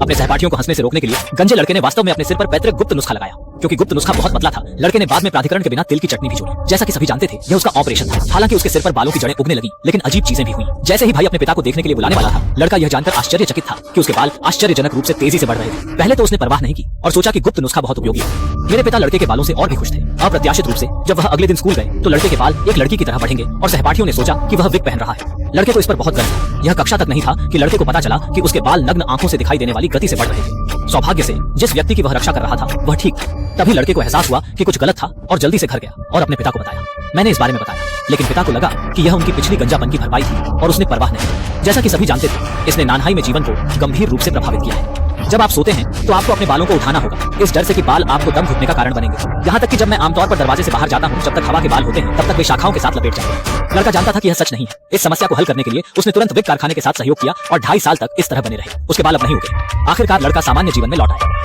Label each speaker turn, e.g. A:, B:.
A: अपने सहपाठियों को हंसने से रोकने के लिए गंजे लड़के ने वास्तव में अपने सिर पर पैतृक गुप्त नुस्खा लगाया। क्योंकि गुप्त नुस्खा बहुत पतला था, लड़के ने बाद में प्राधिकरण के बिना तिल की चटनी भी जोड़ी। जैसा कि सभी जानते थे, यह उसका ऑपरेशन था। हालांकि उसके सिर पर बालों की जड़ें उगने लगी, लेकिन अजीब चीजें भी हुई। जैसे ही भाई अपने पिता को देखने के लिए बुलाने वाला था, लड़का यह जानकर आश्चर्यचकित था कि उसके बाल आश्चर्यजनक रूप से तेजी से बढ़ रहे थे। पहले तो उसने परवाह नहीं की और सोचा कि गुप्त नुस्खा बहुत उपयोगी है। मेरे पिता लड़के के बालों से और भी खुश थे। अप्रत्याशित रूप से जब वह अगले दिन स्कूल गए तो लड़के के बाल एक लड़की की तरह बढ़ेंगे और सहपाठियों ने सोचा कि वह विग पहन रहा है। लड़के को इस पर बहुत गर्व था। यह कक्षा तक नहीं था कि लड़के को पता चला कि उसके बाल नग्न आंखों से दिखाई देने वाली गति से बढ़ रहे थे। सौभाग्य से जिस व्यक्ति की वह रक्षा कर रहा था वह ठीक था। तभी लड़के को एहसास हुआ कि कुछ गलत था और जल्दी से घर गया और अपने पिता को बताया। मैंने इस बारे में बताया, लेकिन पिता को लगा कि यह उनकी पिछली गंजापन की भरपाई थी और उसने परवाह नहीं। जैसा कि सभी जानते थे, इसने नानहाई में जीवन को गंभीर रूप से प्रभावित किया है। जब आप सोते हैं तो आपको अपने बालों को उठाना होगा, इस डर से कि बाल आपको दम घुटने का कारण बनेंगे। यहाँ तक कि जब मैं आमतौर पर दरवाजे से बाहर जाता हूँ, जब तक हवा के बाल होते हैं तब तक वे शाखाओं के साथ लपेट जाते हैं। लड़का जानता था कि यह सच नहीं है। इस समस्या को हल करने के लिए उसने तुरंत विग कारखाने के साथ सहयोग किया और 2.5 साल तक इस तरह बने रहे। उसके बाल अब नहीं उगे। आखिरकार लड़का सामान्य जीवन में लौट आया।